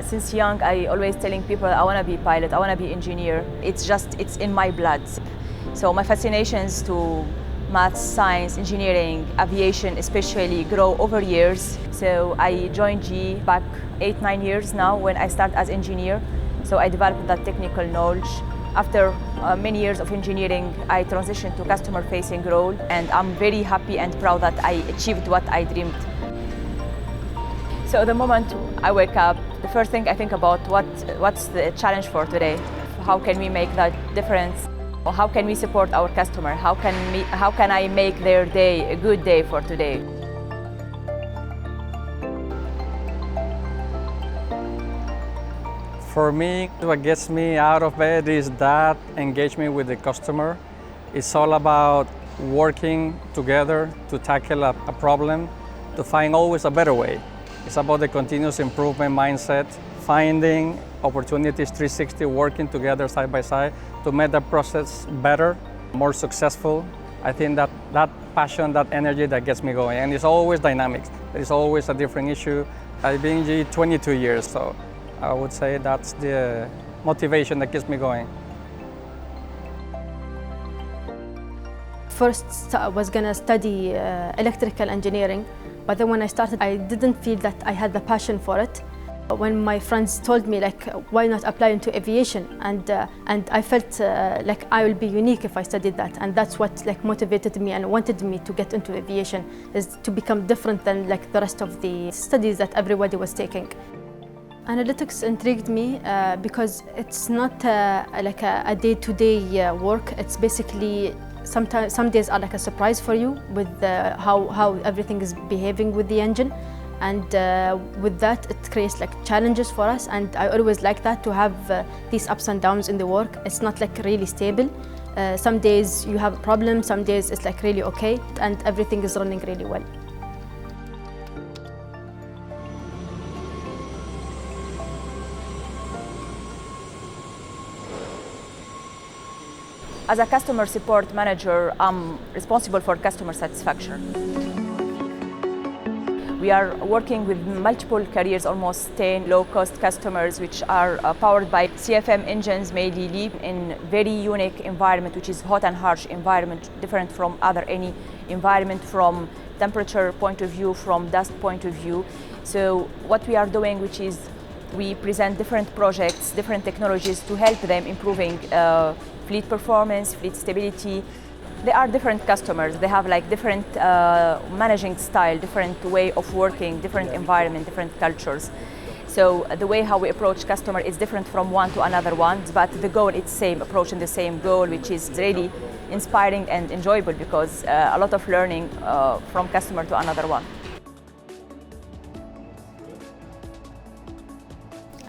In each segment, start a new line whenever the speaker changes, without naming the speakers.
Since young, I always telling people I want to be pilot, I want to be engineer. It's in my blood. So my fascinations to maths, science, engineering, aviation especially grow over years. So I joined GE back 8-9 years now when I started as engineer. So I developed that technical knowledge. After many years of engineering, I transitioned to customer-facing role, and I'm very happy and proud that I achieved what I dreamed. So the moment I wake up, the first thing I think about what's the challenge for today? How can we make that difference? Or how can we support our customer? How can I make their day a good day for today?
For me, what gets me out of bed is that engagement with the customer. It's all about working together to tackle a problem, to find always a better way. It's about the continuous improvement mindset, finding opportunities 360, working together side by side to make the process better, more successful. I think that passion, that energy that gets me going. And it's always dynamic. There is always a different issue. I've been in GE 22 years, so I would say that's the motivation that keeps me going.
First, I was going to study electrical engineering, but then when I started, I didn't feel that I had the passion for it. When my friends told me, like, why not apply into aviation? And I felt like I will be unique if I studied that. And that's what motivated me and wanted me to get into aviation, is to become different than the rest of the studies that everybody was taking. Analytics intrigued me because it's not a day-to-day work. It's basically some days are like a surprise for you with how everything is behaving with the engine. And with that, it creates challenges for us. And I always like that, to have these ups and downs in the work. It's not really stable. Some days you have a problem, some days it's really okay, and everything is running really well.
As a customer support manager, I'm responsible for customer satisfaction. We are working with multiple carriers, almost 10 low-cost customers, which are powered by CFM engines, mainly LEAP, in very unique environment, which is hot and harsh environment, different from any environment from temperature point of view, from dust point of view. So what we are doing, which is we present different projects, different technologies to help them improving fleet performance, fleet stability. They are different customers. They have different managing style, different way of working, different environment, different cultures. So the way how we approach customer is different from one to another one, but the goal is same, approaching the same goal, which is really inspiring and enjoyable, because a lot of learning from customer to another one.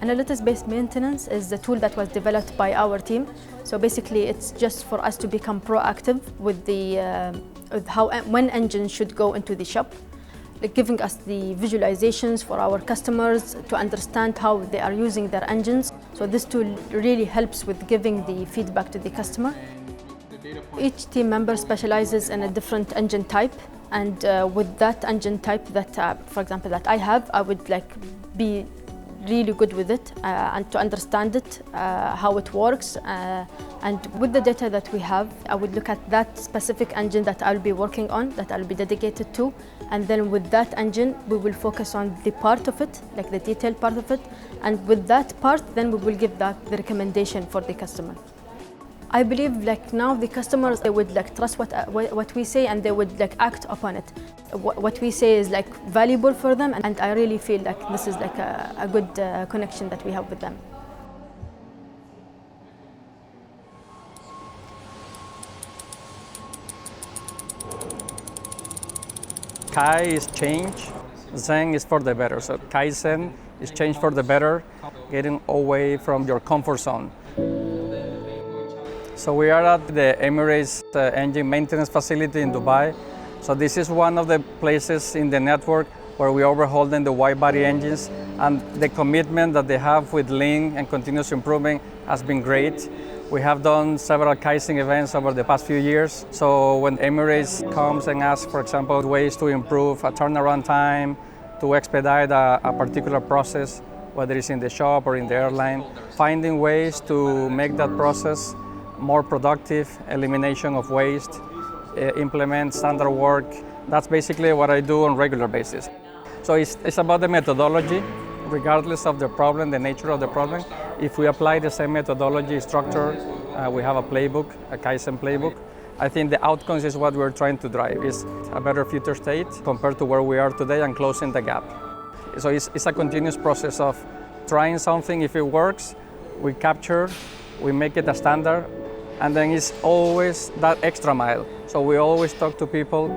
Analytics-based maintenance is the tool that was developed by our team. So basically, it's just for us to become proactive with when engines should go into the shop, giving us the visualizations for our customers to understand how they are using their engines. So this tool really helps with giving the feedback to the customer. Each team member specializes in a different engine type, and with that engine type that, for example, that I have, I would be really good with it and to understand it, how it works. And with the data that we have, I would look at that specific engine that I'll be working on, that I'll be dedicated to. And then with that engine, we will focus on the part of it, the detailed part of it. And with that part, then we will give the recommendation for the customer. I believe now the customers, they would trust what we say, and they would act upon it. What we say is valuable for them, and I really feel this is a good connection that we have with them.
Kai is change, Zen is for the better. So Kaizen is change for the better, getting away from your comfort zone. So we are at the Emirates engine maintenance facility in Dubai. So this is one of the places in the network where we overhaul the wide-body engines, and the commitment that they have with Lean and continuous improvement has been great. We have done several Kaizen events over the past few years. So when Emirates comes and asks, for example, ways to improve a turnaround time, to expedite a particular process, whether it's in the shop or in the airline, finding ways to make that process more productive, elimination of waste, implement standard work. That's basically what I do on a regular basis. So it's about the methodology, regardless of the problem, the nature of the problem. If we apply the same methodology structure, we have a playbook, a Kaizen playbook. I think the outcomes is what we're trying to drive, is a better future state compared to where we are today and closing the gap. So it's a continuous process of trying something. If it works, we capture, we make it a standard, and then it's always that extra mile. So we always talk to people,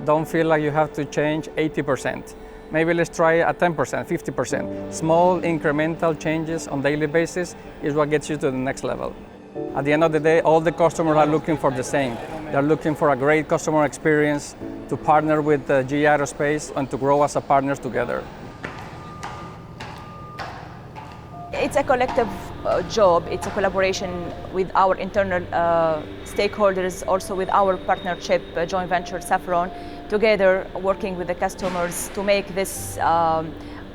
don't feel like you have to change 80%. Maybe let's try a 10%, 50%. Small incremental changes on a daily basis is what gets you to the next level. At the end of the day, all the customers are looking for the same. They're looking for a great customer experience, to partner with GE Aerospace and to grow as a partners together.
It's a collective job. It's a collaboration with our internal stakeholders, also with our partnership joint venture Saffron, together working with the customers to make this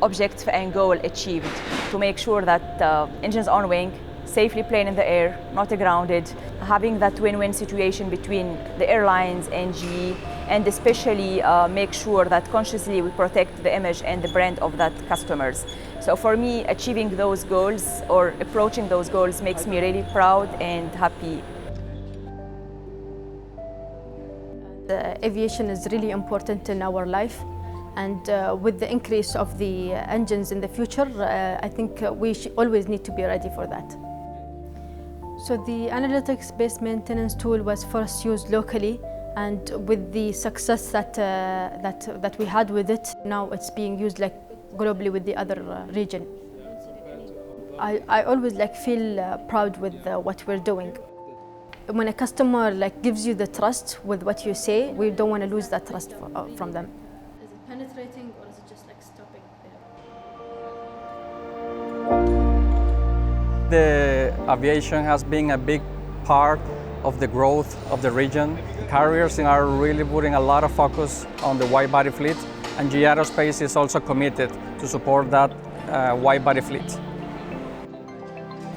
objective and goal achieved, to make sure that engines on wing, safely playing in the air, not grounded, having that win-win situation between the airlines and GE, and especially make sure that consciously we protect the image and the brand of that customers. So for me, achieving those goals or approaching those goals makes me really proud and happy.
Aviation is really important in our life, and with the increase of the engines in the future, I think we always need to be ready for that. So the analytics-based maintenance tool was first used locally, and with the success that we had with it, now it's being used like globally with the other region. I always feel proud with what we're doing. When a customer gives you the trust with what you say, we don't want to lose that trust from them. Is it penetrating or is it just stopping there?
The aviation has been a big part of the growth of the region. Carriers are really putting a lot of focus on the wide-body fleet, and GE Aerospace is also committed to support that wide-body fleet.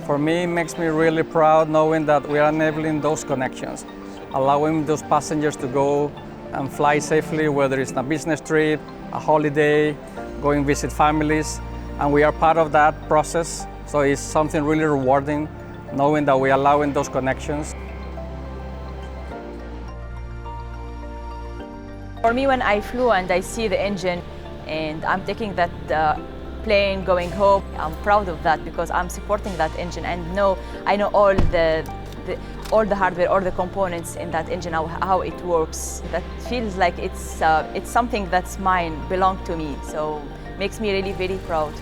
For me, it makes me really proud knowing that we are enabling those connections, allowing those passengers to go and fly safely, whether it's a business trip, a holiday, going visit families, and we are part of that process. So it's something really rewarding knowing that we are allowing those connections.
For me, when I flew and I see the engine and I'm taking that plane going home, I'm proud of that because I'm supporting that engine and I know all the hardware, all the components in that engine, how it works. That feels like it's something that's mine, belong to me. So makes me really very proud.